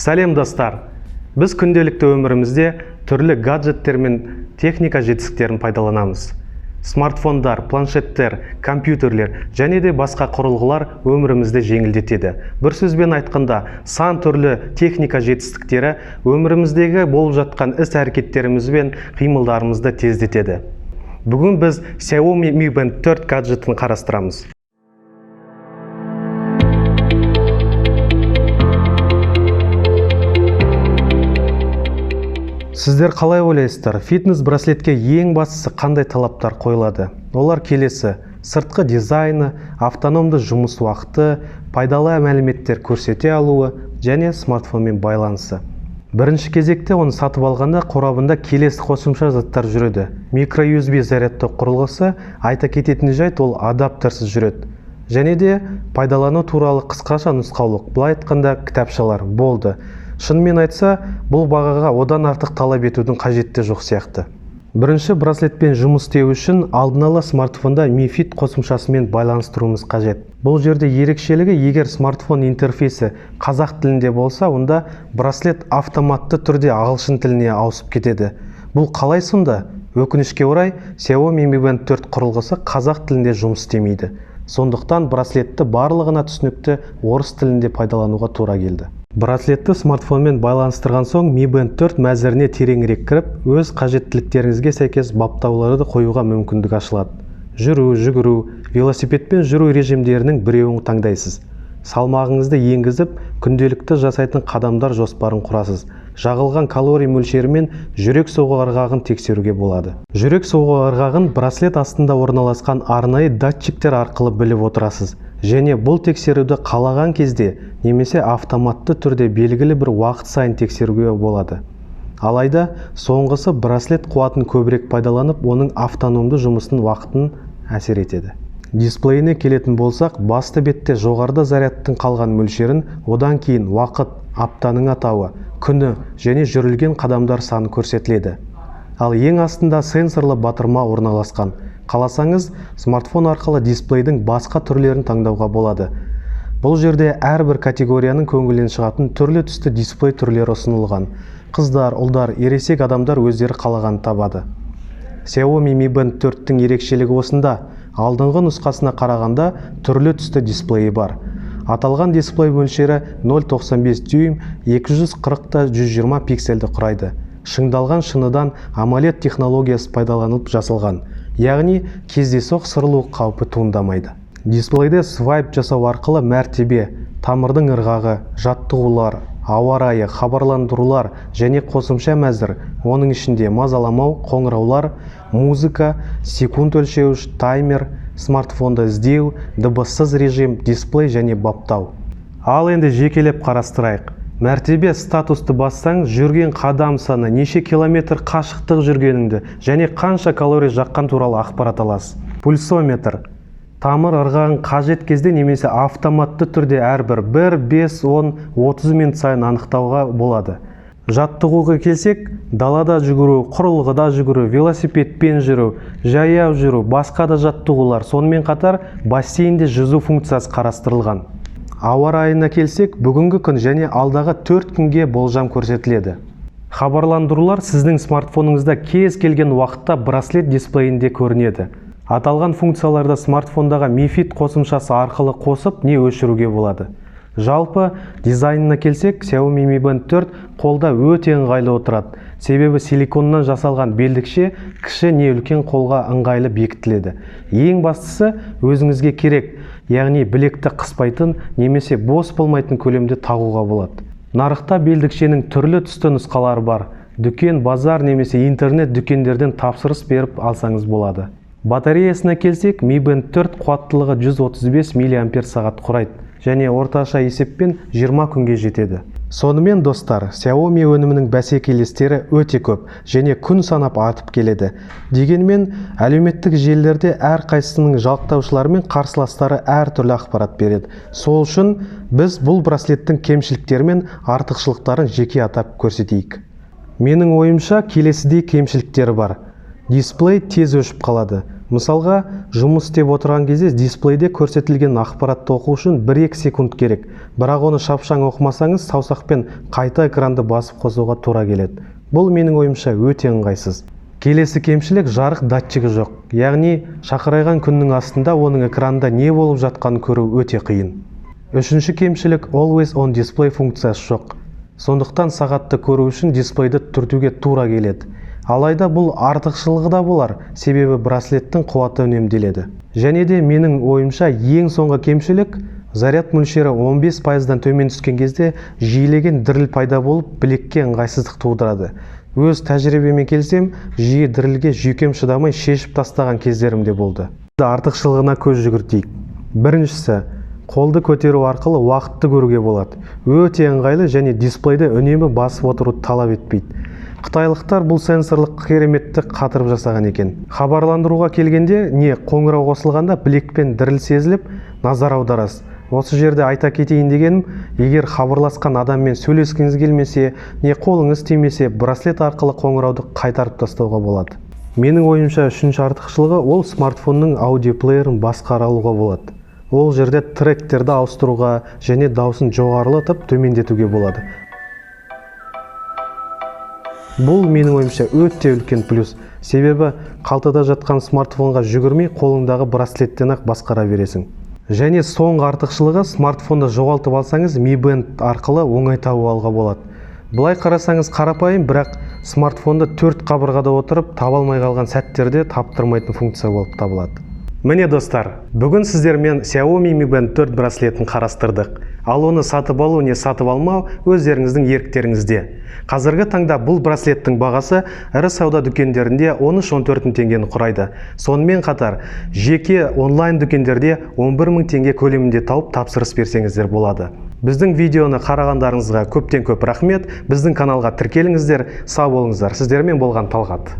Сәлем достар! Біз күнделікті өмірімізде түрлі гаджеттер мен техника жетістіктерін пайдаланамыз. Смартфондар, планшеттер, компьютерлер және де басқа құрылғылар өмірімізді жеңілдетеді. Bir сөзбен айтқанда, сан түрлі техника жетістіктері өміріміздегі болып жатқан іс-әрекеттеріміз бен қимылдарымызды тездетеді. Бүгін біз Xiaomi Mi Band 4 гаджетін қарастырамыз. Сіздер қалай ойлайсыздар? Фитнес браслетке ең бастысы қандай талаптар қойылады? Олар келесі: сыртқы дизайны, автономды жұмыс уақыты, пайдалы мәліметтер көрсете алуы және смартфонмен байланысы. Бірінші кезекте оны сатып алғанда қорабында келесі қосымша заттар жүреді. Микро USB зарядтық құрылғысы, айта кететін жайт, ол адаптерсіз жүреді. Және де пайдалану туралы қысқаша нұсқаулық, былай айтқанда кітапшалар болды. Шынымен айтса, бұл бағаға одан артық талап етудің қажетті жоқ сияқты. Бірінші, браслетпен жұмыс істеу үшін алдын ала смартфонда Mi Fit қосымшасымен байланыстыруымыз қажет. Бұл жерде ерекшелігі, егер смартфон интерфейсі қазақ тілінде болса, онда браслет автоматты түрде ағылшын тіліне ауысып кетеді. Бұл қалай сонда? Өкінішке орай, Xiaomi Mi Band 4 құрылғысы қазақ тілінде жұмыс істемейді. Сондықтан браслетті барлығына түсінікті орыс тілінде пайдалануға тура келді. Браслетті смартфонмен байланыстырған соң Mi Band 4 мәзіріне тереңірек кіріп, өз қажеттіліктеріңізге сәйкес баптауларды қоюға мүмкіндік ашылады. Жүру, жүгіру, велосипедпен жүру режимдерінің біреуін таңдайсыз. Салмағыңызды енгізіп, күнделікті жасайтын қадамдар жоспарын құрасыз. Жағылған калорий мөлшерімен жүрек соғу ырғағын тексеруге болады. Жүрек соғу ырғағын браслет астында орналасқан арнайы датчиктер арқылы біліп отырасыз. Және бұл тексеруді қалаған кезде немесе автоматты түрде белгілі бір уақыт сайын тексеруге болады. Алайда, соңғысы браслет қуатын көбірек пайдаланып, оның автономды жұмысын уақытын әсер етеді. Дисплейіне келетін болсақ, басты бетте жоғарыда зарядтың қалған мөлшерін, одан кейін уақыт, аптаның атауы, күні және жүрілген қадамдар саны көрсетіледі. Ал ең астында сенсорлы батырма орналасқан. Қаласаңыз, смартфон арқылы дисплейдің басқа түрлерін таңдауға болады. Бұл жерде әрбір категорияның көңілінен шығатын түрлі түсті дисплей түрлері ұсынылған. Қыздар, ұлдар, ересек адамдар өздері қалаған табады. Xiaomi Mi Band 4-тің ерекшелігі осында. Алдыңғы нұсқасына қарағанда түрлі түсті дисплейі бар. Аталған дисплей мөлшері 0,95 дюйм, 240-120 пиксельді құрайды. Шыңдалған шыныдан AMOLED технологиясы пайдаланылып жасалған. Яғни кездейсоқ сырылу қаупі туындамайды. Дисплейде свайп жасау арқылы мәртебе, тамырдың ырғағы, жаттығулар, ауа райы, хабарландырулар және қосымша мәзір, оның ішінде мазаламау, қоңыраулар, музыка, секунд өлшеуіш, таймер, смартфонды іздеу, дыбыссыз режим, дисплей және баптау. Ал енді жекелеп қарастырайық. Мәртебе статусты бассаң, жүрген қадам саны, неше километр қашықтық жүргеніңді және қанша калорий жаққан туралы ақпарат аласыз. Пульсометр. Тамыр ырғағын қажет кезде немесе автоматты түрде әрбір 1, 5, 10, 30 минут сайын анықтауға болады. Жаттығуға келсек, далада жүгіру, құрылғыда жүгіру, велосипедпен жүру, жаяу жүру, басқа да жаттығулар, сонымен қатар бассейнде жүзу функциясы қарастырылған. Ауа райына келсек, бүгінгі күн және алдағы 4 күнге болжам көрсетіледі. Хабарландырулар сіздің смартфоныңызда кез келген уақытта браслет дисплейінде көрінеді. Аталған функцияларды смартфондағы Mi Fit қосымшасы арқылы қосып, не өшіруге болады. Жалпы, дизайнына келсек, Xiaomi Mi Band 4 қолда өте ыңғайлы отырады. Себебі силиконнан жасалған белдікше кіші не үлкен қолға ыңғайлы бекітіледі. Ең бастысы, өзіңізге керек, яғни білекті қыспайтын немесе бос болмайтын көлемде тағуға болады. Нарықта белдікшенің түрлі түсті нұсқалары бар. Дүкен, базар немесе интернет дүкендерден тапсырыс беріп алсаңыз болады. Батареясына келсек, Mi Band 4 қуаттылығы 135 мАч құрайды және орташа есеппен 20 күнге жетеді. Сонымен достар, Xiaomi өнімінің бәсекелестері өте көп және күн санап артып келеді. Дегенмен, әлеуметтік желілерде әрқайсысының жалықтаушылары мен қарсыластары әртүрлі ақпарат береді. Сол үшін біз бұл браслеттің кемшіліктері мен артықшылықтарын жеке атап көрсетейік. Менің ойымша келесідей кемшіліктері бар. Дисплей тез өшіп қалады. Мысалға, жұмыс істеп отырған кезде дисплейде көрсетілген ақпаратты оқу үшін 1-2 секунд керек. Бірақ оны шапшаң оқымасаңыз, саусақпен қайта экранды басып қосуға тура келеді. Бұл менің ойымша өте ыңғайсыз. Келесі кемшілік жарық датчигі жоқ. Яғни, шақырайған күннің астында оның экранында не болып жатқанын көру өте қиын. Үшінші кемшілік Always on display функциясы жоқ. Сондықтан сағатты көру үшін дисплейді түртуге тура келеді. Алайда бұл артықшылығы да болар, себебі браслеттің қуаты үнемделеді. Және де менің ойымша ең соңғы кемшілік заряд мөлшері 15%-дан төмен түскен кезде жиілеген діріл пайда болып, білекке ыңғайсыздық тудырады. Өз тәжірибеме келсем, жиі дірілге жүйкем шыдамай шешіп тастаған кездерім де болды. Артықшылығына көз жүгіртейік. Біріншісі, қолды көтеру арқылы уақытты көруге болады. Өте ыңғайлы және дисплейді үнемі басып отыруды талап етпейді. Қытайлықтар бұл сенсорлық кереметті қатырып жасаған екен. Хабарландыруға келгенде не қоңырау қосылғанда білекпен діріл сезіліп, назар аударасыз. Осы жерде айта кетейін дегенім, егер хабарласқан адаммен сөйлескіңіз келмесе, не қолыңыз тимесе, браслет арқылы қоңырауды қайтарып тастауға болады. Менің ойымша үшінші артықшылығы ол смартфонның аудиоплеерін басқара алуға болады. Ол жерде тректерді ауыстыруға және дауысын жоғарылатып төмендетуге болады. Бұл менің ойымша өте үлкен плюс, себебі қалтада жатқан смартфонға жүгірмей қолыңдағы браслеттен ақ басқара бересің. Және соңғы артықшылығы, смартфонды жоғалтып алсаңыз Mi Band арқылы оңай тауып алуға болады. Былай қарасаңыз қарапайым, бірақ смартфонды 4 қабырғада отырып таба алмай қалған сәттерде таптырмайтын функция болып табылады. Міне достар, бүгін сіздермен Xiaomi Mi Band 4 браслетін қарастырдық. Ал оны сатып алу не сатып алмау өздеріңіздің еріктеріңізде. Қазіргі таңда бұл браслеттің бағасы ірі сауда дүкендерінде 13-14 теңгені құрайды. Сонымен қатар, жеке онлайн дүкендерде 11 000 теңге көлемінде тауып тапсырыс берсеңіздер болады. Біздің видеоны қарағандарыңызға көптен көп рахмет. Біздің каналға тіркеліңіздер, сау болыңыздар. Сіздермен болған Талғат.